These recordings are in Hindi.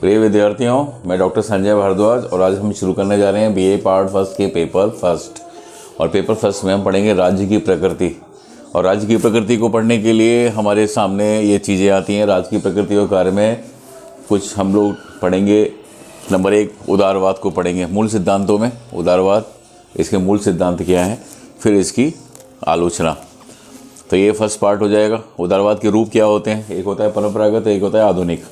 प्रिय विद्यार्थियों, मैं डॉक्टर संजय भारद्वाज और आज हम शुरू करने जा रहे हैं बीए पार्ट फर्स्ट के पेपर फर्स्ट। और पेपर फर्स्ट में हम पढ़ेंगे राज्य की प्रकृति। और राज्य की प्रकृति को पढ़ने के लिए हमारे सामने ये चीज़ें आती हैं। राज्य की प्रकृति के कार्य में कुछ हम लोग पढ़ेंगे। नंबर 1, उदारवाद को पढ़ेंगे। मूल सिद्धांतों में उदारवाद, इसके मूल सिद्धांत क्या हैं, फिर इसकी आलोचना। तो ये फर्स्ट पार्ट हो जाएगा। उदारवाद के रूप क्या होते हैं, एक होता है परंपरागत, एक होता है आधुनिक।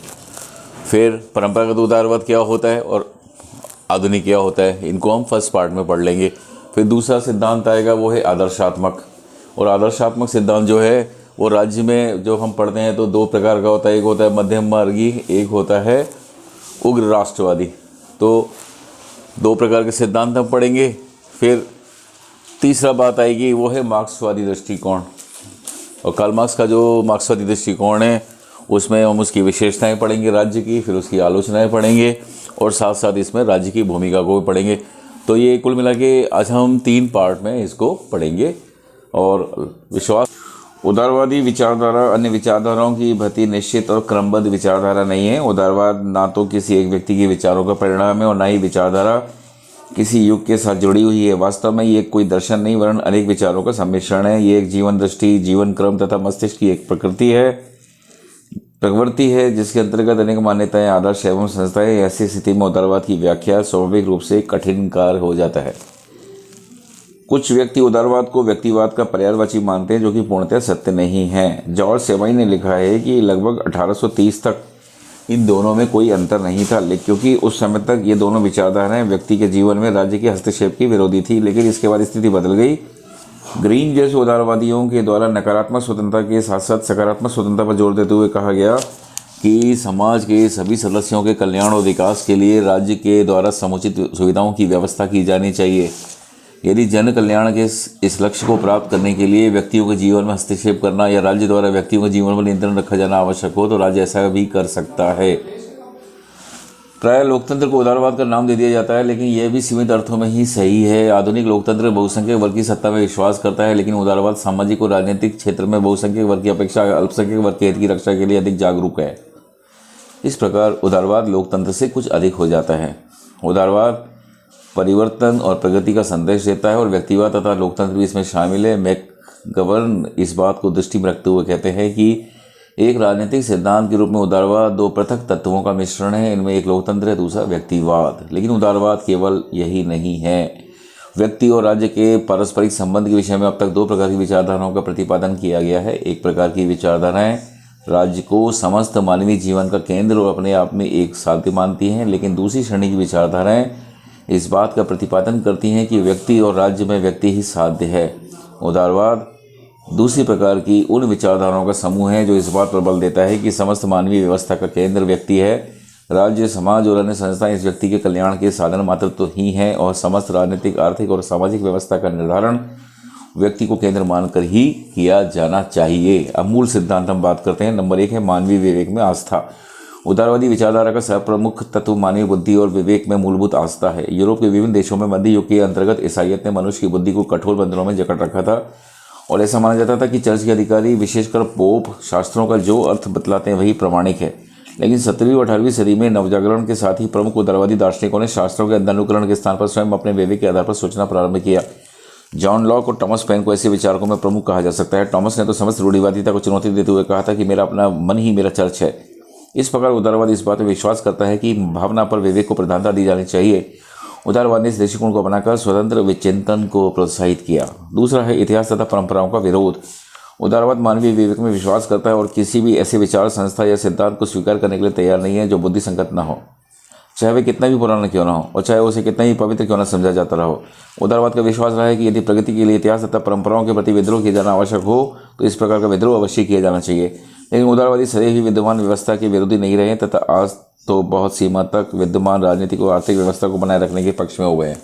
फिर परंपरागत उदारवाद क्या होता है और आधुनिक क्या होता है, इनको हम फर्स्ट पार्ट में पढ़ लेंगे। फिर दूसरा सिद्धांत आएगा, वो है आदर्शात्मक। और आदर्शात्मक सिद्धांत जो है वो राज्य में जो हम पढ़ते हैं तो 2 प्रकार का होता है। एक होता है मध्यम मार्गी, एक होता है उग्र राष्ट्रवादी। तो 2 प्रकार के सिद्धांत हम पढ़ेंगे। फिर तीसरा बात आएगी, वो है मार्क्सवादी दृष्टिकोण। और कार्ल मार्क्स का जो मार्क्सवादी दृष्टिकोण है उसमें हम उसकी विशेषताएं पढ़ेंगे राज्य की, फिर उसकी आलोचनाएं पढ़ेंगे और साथ साथ इसमें राज्य की भूमिका को भी पढ़ेंगे। तो ये कुल मिला के आज हम 3 पार्ट में इसको पढ़ेंगे। और विश्वास, उदारवादी विचारधारा अन्य विचारधाराओं की भति निश्चित और क्रमबद्ध विचारधारा नहीं है। उदारवाद ना तो किसी एक व्यक्ति के विचारों का परिणाम है और ना ही विचारधारा किसी युग के साथ जुड़ी हुई है। वास्तव में ये कोई दर्शन नहीं वरन अनेक विचारों का सम्मिश्रण है। ये एक जीवन दृष्टि, जीवन क्रम तथा मस्तिष्क की एक प्रवृत्ति है जिसके अंतर्गत अनेक मान्यताएं, आदर्श एवं संस्थाएं। ऐसी स्थिति में उदारवाद की व्याख्या स्वाभाविक रूप से कठिन कार्य हो जाता है। कुछ व्यक्ति उदारवाद को व्यक्तिवाद का पर्यायवाची मानते हैं, जो कि पूर्णतः सत्य नहीं है। जॉर्ज सेवाई ने लिखा है कि लगभग 1830 तक इन दोनों में कोई अंतर नहीं था, क्योंकि उस समय तक ये दोनों विचारधाराएं व्यक्ति के जीवन में राज्य के हस्तक्षेप की विरोधी थी। लेकिन इसके बाद स्थिति बदल गई। ग्रीन जैसे उदारवादियों के द्वारा नकारात्मक स्वतंत्रता के साथ साथ सकारात्मक स्वतंत्रता पर जोर देते हुए कहा गया कि समाज के सभी सदस्यों के कल्याण और विकास के लिए राज्य के द्वारा समुचित सुविधाओं की व्यवस्था की जानी चाहिए। यदि जन कल्याण के इस लक्ष्य को प्राप्त करने के लिए व्यक्तियों के जीवन में हस्तक्षेप करना या राज्य द्वारा व्यक्तियों के जीवन पर नियंत्रण रखा जाना आवश्यक हो तो राज्य ऐसा भी कर सकता है। प्राय लोकतंत्र को उदारवाद का नाम दे दिया जाता है, लेकिन यह भी सीमित अर्थों में ही सही है। आधुनिक लोकतंत्र बहुसंख्यक वर्ग की सत्ता में विश्वास करता है, लेकिन उदारवाद सामाजिक और राजनीतिक क्षेत्र में बहुसंख्यक वर्ग की अपेक्षा अल्पसंख्यक वर्ग के हित की रक्षा के लिए अधिक जागरूक है। इस प्रकार उदारवाद लोकतंत्र से कुछ अधिक हो जाता है। उदारवाद परिवर्तन और प्रगति का संदेश देता है और व्यक्तिवाद तथा लोकतंत्र भी इसमें शामिल है। मैकगवर्न इस बात को दृष्टि में रखते हुए कहते हैं कि एक राजनीतिक सिद्धांत के रूप में उदारवाद 2 पृथक तत्वों का मिश्रण है। इनमें एक लोकतंत्र है, दूसरा व्यक्तिवाद। लेकिन उदारवाद केवल यही नहीं है। व्यक्ति और राज्य के पारस्परिक संबंध के विषय में अब तक 2 प्रकार की विचारधाराओं का प्रतिपादन किया गया है। एक प्रकार की विचारधाराएं राज्य को समस्त मानवीय जीवन का केंद्र और अपने आप में एक साध्य मानती हैं, लेकिन दूसरी श्रेणी की विचारधाराएं इस बात का प्रतिपादन करती हैं कि व्यक्ति और राज्य में व्यक्ति ही साध्य है। उदारवाद दूसरी प्रकार की उन विचारधाराओं का समूह है जो इस बात पर बल देता है कि समस्त मानवीय व्यवस्था का केंद्र व्यक्ति है। राज्य, समाज और अन्य संस्थाएं इस व्यक्ति के कल्याण के साधन मात्र तो ही हैं और समस्त राजनीतिक, आर्थिक और सामाजिक व्यवस्था का निर्धारण व्यक्ति को केंद्र मानकर ही किया जाना चाहिए। अब मूल सिद्धांत हम बात करते हैं। नंबर 1 है मानवीय विवेक में आस्था। उदारवादी विचारधारा का सर्वप्रमुख तत्व मानवीय बुद्धि और विवेक में मूलभूत आस्था है। यूरोप के विभिन्न देशों में मध्य युग के अंतर्गत ईसाइयत ने मनुष्य की बुद्धि को कठोर बंधनों में जकड़ रखा था और ऐसा माना जाता था कि चर्च के अधिकारी, विशेषकर पोप, शास्त्रों का जो अर्थ बतलाते हैं वही प्रमाणिक है। लेकिन 17वीं और 18वीं सदी में नवजागरण के साथ ही प्रमुख उदारवादी दार्शनिकों ने शास्त्रों के अंधानुकरण के स्थान पर स्वयं अपने विवेक के आधार पर सोचना प्रारंभ किया। जॉन लॉक और टॉमस पेन को ऐसे विचारकों में प्रमुख कहा जा सकता है। टॉमस ने तो समस्त रूढ़िवादिता को चुनौती देते हुए कहा था कि मेरा अपना मन ही मेरा चर्च है। इस प्रकार उदारवाद इस बात में विश्वास करता है कि भावना पर विवेक को प्रधानता दी जानी चाहिए। उदारवाद ने इस दृष्टिकोण को अपनाकर स्वतंत्र विचिंतन को प्रोत्साहित किया। दूसरा है इतिहास तथा परंपराओं का विरोध। उदारवाद मानवीय विवेक में विश्वास करता है और किसी भी ऐसे विचार, संस्था या सिद्धांत को स्वीकार करने के लिए तैयार नहीं है जो बुद्धि संगत न हो, चाहे वह कितना भी पुराना क्यों ना हो और चाहे उसे कितना ही पवित्र क्यों ना समझा जाता रहा हो। उदारवाद का विश्वास रहा है कि यदि प्रगति के लिए इतिहास तथा परंपराओं के प्रति विद्रोह किया जाना आवश्यक हो तो इस प्रकार का विद्रोह अवश्य किया जाना चाहिए। लेकिन उदारवादी सदैव ही विद्यमान व्यवस्था के विरोधी नहीं रहे तथा आज तो बहुत सीमा तक विद्यमान राजनीतिक और आर्थिक व्यवस्था को बनाए रखने के पक्ष में हो गए हैं।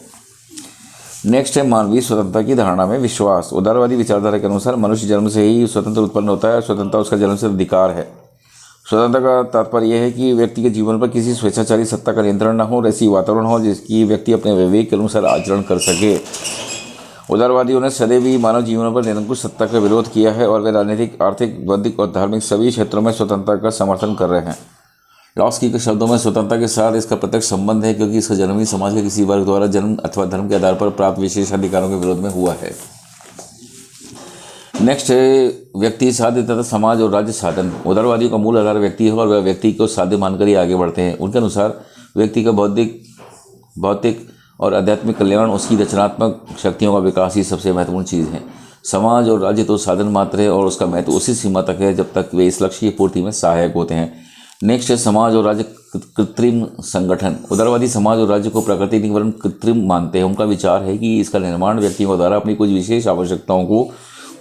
नेक्स्ट है मानवीय स्वतंत्रता की धारणा में विश्वास। उदारवादी विचारधारा के अनुसार मनुष्य जन्म से ही स्वतंत्र उत्पन्न होता है। स्वतंत्रता उसका जन्म से अधिकार है। स्वतंत्रता का तात्पर्य यह है कि व्यक्ति के जीवन पर किसी स्वेच्छाचारी सत्ता का नियंत्रण न हो और ऐसी वातावरण हो जिसकी व्यक्ति अपने विवेक के अनुसार आचरण कर सके। उदारवादियों ने सदैव ही मानव जीवन पर निरंकुश सत्ता का विरोध किया है और वे राजनीतिक, आर्थिक, बौद्धिक और धार्मिक सभी क्षेत्रों में स्वतंत्रता का समर्थन कर रहे हैं। लॉक्स के शब्दों में स्वतंत्रता के साथ इसका प्रत्यक्ष संबंध है, क्योंकि इसका जन्म ही समाज के किसी वर्ग द्वारा जन्म अथवा धर्म के आधार पर प्राप्त विशेष अधिकारों के विरोध में हुआ है। नेक्स्ट है व्यक्ति साध्य तथा समाज और राज्य साधन। उदारवादियों का मूल आधार व्यक्ति है और वह व्यक्ति को साध्य मानकर ही आगे बढ़ते हैं। उनके अनुसार व्यक्ति का भौतिक और आध्यात्मिक कल्याण, उसकी रचनात्मक शक्तियों का विकास ही सबसे महत्वपूर्ण चीज़ है। समाज और राज्य तो साधन मात्र है और उसका महत्व उसी सीमा तक है जब तक वे इस लक्ष्य की पूर्ति में सहायक होते हैं। नेक्स्ट है समाज और राज्य कृत्रिम संगठन। उदारवादी समाज और राज्य को प्राकृतिक नहीं वरन कृत्रिम मानते हैं। उनका विचार है कि इसका निर्माण व्यक्तियों द्वारा अपनी कुछ विशेष आवश्यकताओं को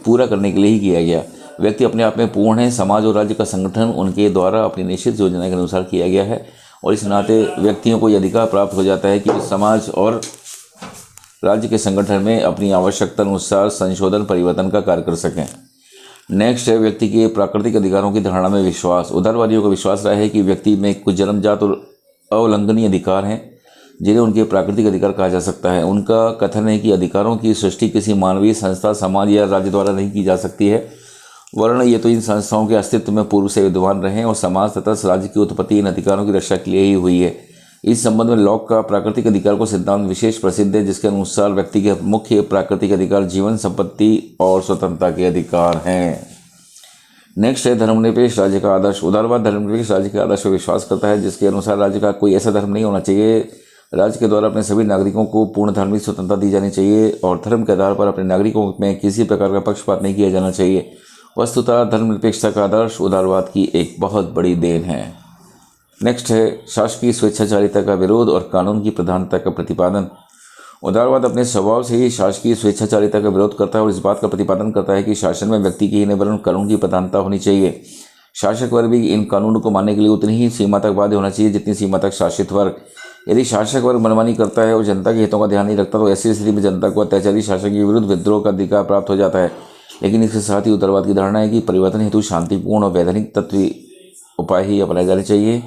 पूरा करने के लिए ही किया गया। व्यक्ति अपने आप में पूर्ण है। समाज और राज्य का संगठन उनके द्वारा अपनी निश्चित योजना के अनुसार किया गया है और इस नाते व्यक्तियों को यह अधिकार प्राप्त हो जाता है कि वे समाज और राज्य के संगठन में अपनी आवश्यकता अनुसार संशोधन परिवर्तन का कार्य कर सकें। नेक्स्ट है व्यक्ति के प्राकृतिक अधिकारों की धारणा में विश्वास। उदारवादियों का विश्वास रहा है कि व्यक्ति में कुछ जन्मजात और अवलंघनीय अधिकार हैं जिन्हें उनके प्राकृतिक अधिकार कहा जा सकता है। उनका कथन है कि अधिकारों की सृष्टि किसी मानवीय संस्था, समाज या राज्य द्वारा नहीं की जा सकती है, वरन ये तो इन संस्थाओं के अस्तित्व में पूर्व से विद्यमान रहे और समाज तथा राज्य की उत्पत्ति इन अधिकारों की रक्षा के लिए ही हुई है। इस संबंध में लॉक का प्राकृतिक अधिकार को सिद्धांत विशेष प्रसिद्ध है, जिसके अनुसार व्यक्ति के मुख्य प्राकृतिक अधिकार जीवन, संपत्ति और स्वतंत्रता के अधिकार हैं। नेक्स्ट है धर्मनिरपेक्ष राज्य का आदर्श। उदारवाद धर्मनिरपेक्ष राज्य के आदर्श पर विश्वास करता है, जिसके अनुसार राज्य का कोई ऐसा धर्म नहीं होना चाहिए। राज्य के द्वारा अपने सभी नागरिकों को पूर्ण धार्मिक स्वतंत्रता दी जानी चाहिए और धर्म के आधार पर अपने नागरिकों में किसी प्रकार का पक्षपात नहीं किया जाना चाहिए। वस्तुतः धर्मनिरपेक्षता का आदर्श उदारवाद की एक बहुत बड़ी देन है। नेक्स्ट है शासकीय स्वेच्छाचारिता का विरोध और कानून की प्रधानता का प्रतिपादन। उदारवाद अपने स्वभाव से ही शासकीय स्वेच्छाचारिता का विरोध करता है और इस बात का प्रतिपादन करता है कि शासन में व्यक्ति की ही नहीं वरन कानून की प्रधानता होनी चाहिए। शासक वर्ग भी इन कानूनों को मानने के लिए उतनी ही सीमा तक बाध्य होना चाहिए जितनी सीमा तक शासित वर्ग। यदि शासक वर्ग मनमानी करता है और जनता के हितों का ध्यान नहीं रखता तो ऐसी स्थिति में जनता को अत्याचारी शासक के विरुद्ध विद्रोह का अधिकार प्राप्त हो जाता है। लेकिन इसके साथ ही उदारवाद की धारणा है कि परिवर्तन हेतु शांतिपूर्ण और वैधानिक तत्व उपाय ही अपनाए जाने चाहिए।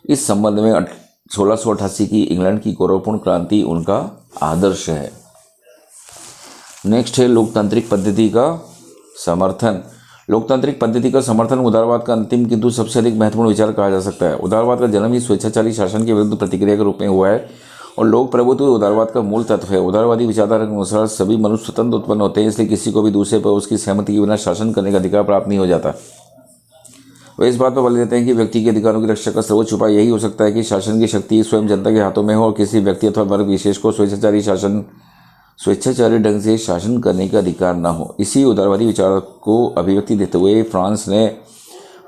इस संबंध में 1688 की इंग्लैंड की गौरवपूर्ण क्रांति उनका आदर्श है। नेक्स्ट है लोकतांत्रिक पद्धति का समर्थन। लोकतांत्रिक पद्धति का समर्थन उदारवाद का अंतिम किंतु सबसे अधिक महत्वपूर्ण विचार कहा जा सकता है। उदारवाद का जन्म ही स्वेच्छाचारी शासन के विरुद्ध प्रतिक्रिया के रूप में हुआ है और लोक प्रभुत्व उदारवाद का मूल तत्व है। उदारवादी विचारधारा के अनुसार सभी मनुष्य स्वतंत्र उत्पन्न होते हैं, इसलिए किसी को भी दूसरे पर उसकी सहमति के बिना शासन करने का अधिकार प्राप्त नहीं हो जाता। वे इस बात पर बल देते हैं कि व्यक्ति के अधिकारों की रक्षा का सर्वोच्च उपाय यही हो सकता है कि शासन की शक्ति स्वयं जनता के हाथों में हो और किसी व्यक्ति अथवा वर्ग विशेष को स्वेच्छाचारी ढंग से शासन करने का अधिकार न हो। इसी उदारवादी विचार को अभिव्यक्ति देते हुए फ्रांस ने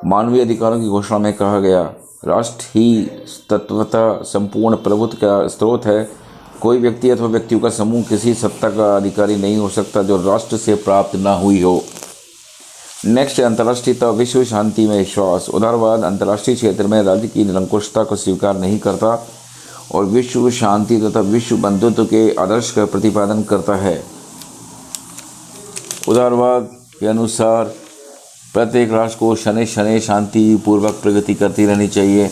मानवीय अधिकारों की घोषणा में कहा गया, राष्ट्र ही तत्वतः संपूर्ण प्रभुत्व का स्रोत है। कोई व्यक्ति अथवा व्यक्तियों का समूह किसी सत्ता का अधिकारी नहीं हो सकता जो राष्ट्र से प्राप्त न हुई हो। नेक्स्ट है अंतर्राष्ट्रीयता, विश्व शांति में विश्वास। उदारवाद अंतर्राष्ट्रीय क्षेत्र में राज्य की निरंकुशता को स्वीकार नहीं करता और विश्व शांति तथा विश्व बंधुत्व के आदर्श का प्रतिपादन करता है। उदारवाद के अनुसार प्रत्येक राष्ट्र को शनै शनै शांति पूर्वक प्रगति करती रहनी चाहिए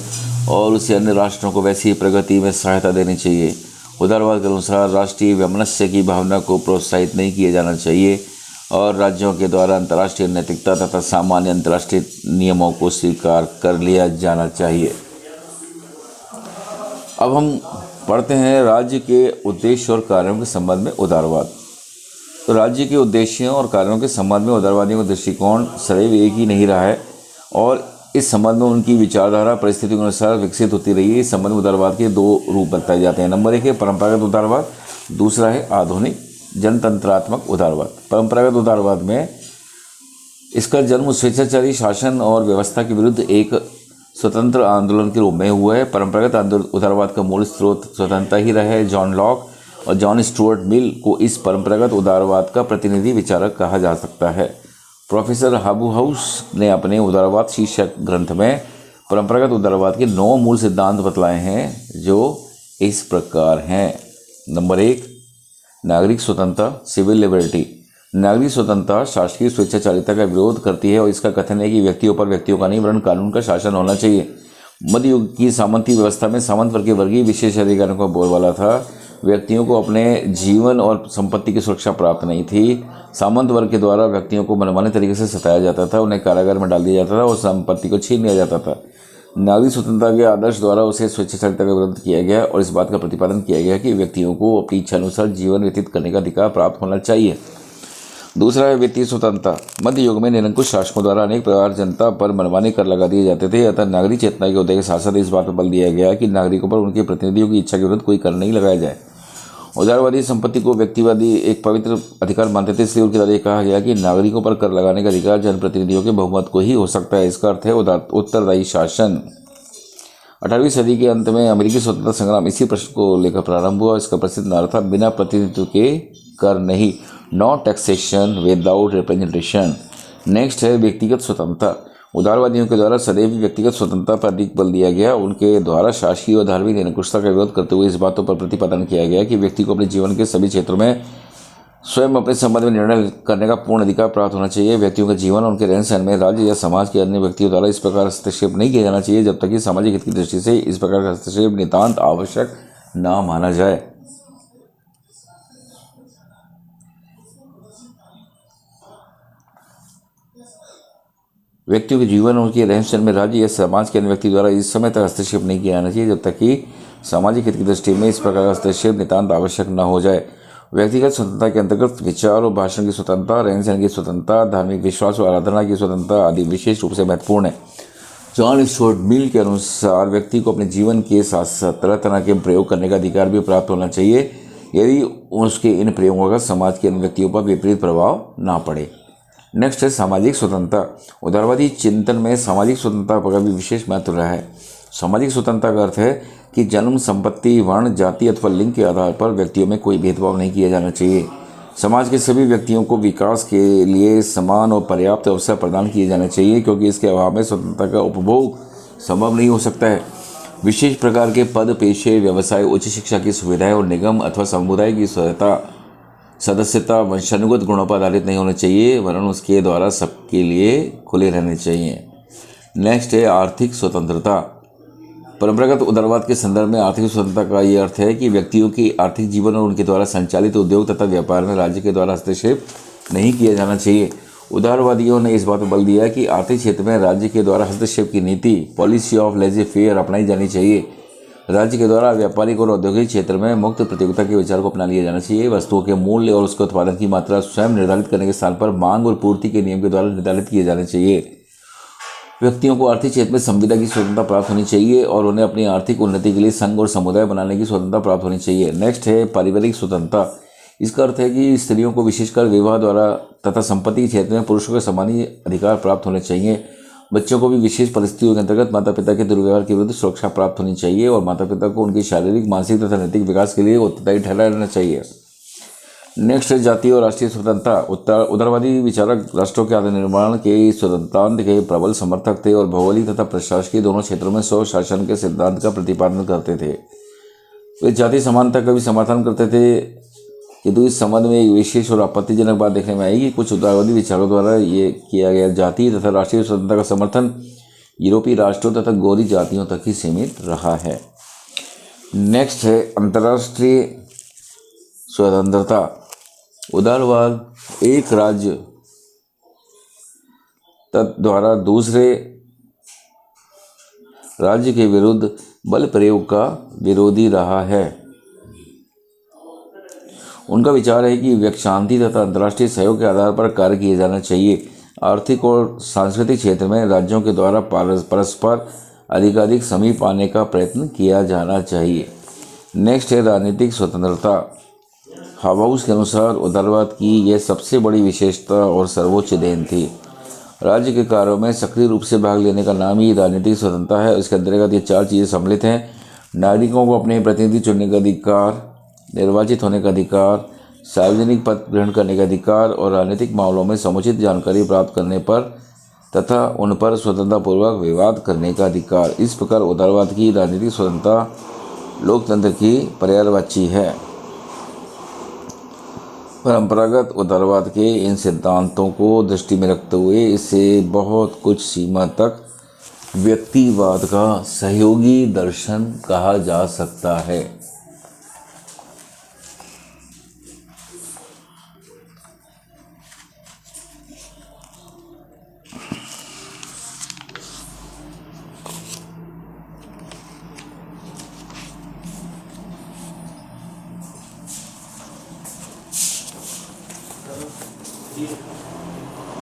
और उसे अन्य राष्ट्रों को वैसी प्रगति में सहायता देनी चाहिए। उदारवाद के अनुसार राष्ट्रीय वैमनस्य की भावना को प्रोत्साहित नहीं किया जाना चाहिए और राज्यों के द्वारा अंतर्राष्ट्रीय नैतिकता तथा सामान्य अंतर्राष्ट्रीय नियमों को स्वीकार कर लिया जाना चाहिए। अब हम पढ़ते हैं राज्य के उद्देश्य और कार्यों के संबंध में उदारवाद। तो राज्य के उद्देश्यों और कार्यों के संबंध में उदारवादियों का दृष्टिकोण सदैव एक ही नहीं रहा है और इस संबंध में उनकी विचारधारा परिस्थितियों के अनुसार विकसित होती रही है। इस संबंध में उदारवाद के दो रूप बताए जाते हैं। नंबर 1 है परंपरागत उदारवाद, दूसरा है आधुनिक जनतंत्रात्मक उदारवाद। परंपरागत उदारवाद में इसका जन्म स्वेच्छाचारी शासन और व्यवस्था के विरुद्ध एक स्वतंत्र आंदोलन के रूप में हुआ है। परंपरागत उदारवाद का मूल स्रोत स्वतंत्रता ही रहा है। जॉन लॉक और जॉन स्टुअर्ट मिल को इस परंपरागत उदारवाद का प्रतिनिधि विचारक कहा जा सकता है। प्रोफेसर हाबुहाउस ने अपने उदारवाद शीर्षक ग्रंथ में परंपरागत उदारवाद के 9 मूल सिद्धांत बतलाए हैं जो इस प्रकार हैं। नंबर 1, नागरिक स्वतंत्रता, सिविल लिबर्टी। नागरिक स्वतंत्रता शासकीय स्वेच्छाचारिता का विरोध करती है और इसका कथन है कि व्यक्तियों पर व्यक्तियों का नहीं वरन कानून का शासन होना चाहिए। मध्य युग की सामंती व्यवस्था में सामंत वर्ग के वर्गीय विशेष अधिकारों का बोलबाला था। व्यक्तियों को अपने जीवन और संपत्ति की सुरक्षा प्राप्त नहीं थी। सामंत वर्ग के द्वारा व्यक्तियों को मनमाने तरीके से सताया जाता था, उन्हें कारागार में डाल दिया जाता था और संपत्ति को छीन लिया जाता था। नागरिक स्वतंत्रता के आदर्श द्वारा उसे स्वेच्छाचारिता का विरोध किया गया और इस बात का प्रतिपादन किया गया कि व्यक्तियों को अपनी इच्छा अनुसार जीवन व्यतीत करने का अधिकार प्राप्त होना चाहिए। दूसरा है व्यक्ति स्वतंत्रता। मध्य युग में निरंकुश शासकों द्वारा अनेक प्रकार जनता पर मनमाने कर लगा दिए जाते थे, अतः नागरिक चेतना के उदय के साथ साथ इस बात पर बल दिया गया कि नागरिकों पर उनके प्रतिनिधियों की इच्छा के विरुद्ध कोई कर नहीं लगाया जाए। उदारवादी संपत्ति को व्यक्तिवादी एक पवित्र अधिकार मानते थे, इसलिए उनके द्वारा यह कहा गया कि नागरिकों पर कर लगाने का अधिकार जनप्रतिनिधियों के बहुमत को ही हो सकता है। इसका अर्थ है उत्तरदायी शासन। 18वीं सदी के अंत में अमेरिकी स्वतंत्रता संग्राम इसी प्रश्न को लेकर प्रारंभ हुआ। इसका प्रसिद्ध नारा था, बिना प्रतिनिधित्व के कर नहीं, no taxation without representation. Next है व्यक्तिगत स्वतंत्रता। उदारवादियों के द्वारा सदैव व्यक्तिगत स्वतंत्रता पर अधिक बल दिया गया। उनके द्वारा शासकीय और धार्मिक निरंकुशता का विरोध करते हुए इस बातों पर प्रतिपादन किया गया कि व्यक्ति को अपने जीवन के सभी क्षेत्रों में स्वयं अपने संबंध में निर्णय करने का पूर्ण अधिकार प्राप्त होना चाहिए। व्यक्तियों का जीवन और उनके रहन सहन में राज्य या समाज के अन्य व्यक्तियों द्वारा इस प्रकार हस्तक्षेप नहीं किया जाना चाहिए जब तक कि सामाजिक हित की दृष्टि से इस प्रकार का हस्तक्षेप नितांत आवश्यक न माना जाए। व्यक्तियों के जीवन और उनके रहन सहन में राज्य या समाज के अन्य व्यक्ति द्वारा इस समय तक हस्तक्षेप नहीं किया जाना चाहिए जब तक कि सामाजिक हित की दृष्टि में इस प्रकार का हस्तक्षेप नितांत आवश्यक न हो जाए। व्यक्तिगत स्वतंत्रता के अंतर्गत विचार और भाषण की स्वतंत्रता, रहन सहन की स्वतंत्रता, धार्मिक विश्वास और आराधना की स्वतंत्रता आदि विशेष रूप से महत्वपूर्ण है। जॉन स्टुअर्ट मिल के अनुसार व्यक्ति को अपने जीवन के साथ साथ तरह तरह के प्रयोग करने का अधिकार भी प्राप्त होना चाहिए यदि उसके इन प्रयोगों का समाज के अन्य व्यक्तियों पर विपरीत प्रभाव ना पड़े। नेक्स्ट है सामाजिक स्वतंत्रता। उदारवादी चिंतन में सामाजिक स्वतंत्रता का भी विशेष महत्व रहा है। सामाजिक स्वतंत्रता का अर्थ है कि जन्म, संपत्ति, वर्ण, जाति अथवा लिंग के आधार पर व्यक्तियों में कोई भेदभाव नहीं किया जाना चाहिए। समाज के सभी व्यक्तियों को विकास के लिए समान और पर्याप्त अवसर प्रदान किए जाने चाहिए, क्योंकि इसके अभाव में स्वतंत्रता का उपभोग संभव नहीं हो सकता है। विशेष प्रकार के पद, पेशे, व्यवसाय, उच्च शिक्षा की सुविधाएं और निगम अथवा समुदाय की सदस्यता वंशानुगत गुणों पर आधारित नहीं होना चाहिए, वरन उसके द्वारा सबके लिए खुले रहने चाहिए। नेक्स्ट है आर्थिक स्वतंत्रता। परंपरागत उदारवाद के संदर्भ में आर्थिक स्वतंत्रता का ये अर्थ है कि व्यक्तियों की आर्थिक जीवन और उनके द्वारा संचालित उद्योग तथा व्यापार में राज्य के द्वारा हस्तक्षेप नहीं किया जाना चाहिए। उदारवादियों ने इस बात पर बल दिया कि आर्थिक क्षेत्र में राज्य के द्वारा हस्तक्षेप की नीति, पॉलिसी ऑफ लेजे फेयर अपनाई जानी चाहिए। राज्य के द्वारा व्यापारिक और औद्योगिक क्षेत्र में मुक्त प्रतियोगिता के विचार को अपना लिया जाना चाहिए। वस्तुओं के मूल्य और उसके उत्पादन की मात्रा स्वयं निर्धारित करने के स्थान पर मांग और पूर्ति के नियम के द्वारा निर्धारित किए जाने चाहिए। व्यक्तियों को आर्थिक क्षेत्र में संविदा की स्वतंत्रता प्राप्त होनी चाहिए और उन्हें अपनी आर्थिक उन्नति के लिए संघ और समुदाय बनाने की स्वतंत्रता प्राप्त होनी चाहिए। नेक्स्ट है पारिवारिक स्वतंत्रता। इसका अर्थ है कि स्त्रियों को विशेषकर विवाह द्वारा तथा संपत्ति के क्षेत्र में पुरुषों के समान ही अधिकार प्राप्त होने चाहिए। बच्चों को भी विशेष परिस्थितियों के अंतर्गत माता पिता के दुर्व्यवहार के विरुद्ध सुरक्षा प्राप्त होनी चाहिए और माता पिता को उनके शारीरिक, मानसिक तथा नैतिक विकास के लिए उत्तरदायी ठहराया जाना चाहिए। नेक्स्ट है जातीय और राष्ट्रीय स्वतंत्रता। उदारवादी विचारक राष्ट्रों के आत्मनिर्माण के स्वतंत्रता के प्रबल समर्थक थे और भौगोलिक तथा प्रशासकीय दोनों क्षेत्रों में स्वशासन के सिद्धांत का प्रतिपादन करते थे। वे जातीय समानता का भी समर्थन करते थे, किंतु इस संबंध में एक विशेष और आपत्तिजनक बात देखने में आई कि कुछ उदारवादी विचारों द्वारा ये किया गया जातीय तथा राष्ट्रीय स्वतंत्रता का समर्थन यूरोपीय राष्ट्रों तथा गौरी जातियों तक ही सीमित रहा है। नेक्स्ट है अंतर्राष्ट्रीय स्वतंत्रता। उदारवाद एक राज्य द्वारा दूसरे राज्य के विरुद्ध बल प्रयोग का विरोधी रहा है। उनका विचार है कि शांति तथा अंतर्राष्ट्रीय सहयोग के आधार पर कार्य किया जाना चाहिए। आर्थिक और सांस्कृतिक क्षेत्र में राज्यों के द्वारा परस्पर अधिकाधिक समीप आने का प्रयत्न किया जाना चाहिए। नेक्स्ट है राजनीतिक स्वतंत्रता। हाबाउस के अनुसार उदारवाद की यह सबसे बड़ी विशेषता और सर्वोच्च देन थी। राज्य के कार्यों में सक्रिय रूप से भाग लेने का नाम ही राजनीतिक स्वतंत्रता है। इसके अंतर्गत ये 4 चीज़ें सम्मिलित हैं: नागरिकों को अपने प्रतिनिधि चुनने का अधिकार, निर्वाचित होने का अधिकार, सार्वजनिक पद ग्रहण करने का अधिकार और राजनीतिक मामलों में समुचित जानकारी प्राप्त करने पर तथा उन पर स्वतंत्रतापूर्वक विवाद करने का अधिकार। इस प्रकार उदारवाद की राजनीतिक स्वतंत्रता लोकतंत्र की पर्यायवाची है। परंपरागत उदारवाद के इन सिद्धांतों को दृष्टि में रखते हुए इसे बहुत कुछ सीमा तक व्यक्तिवाद का सहयोगी दर्शन कहा जा सकता है।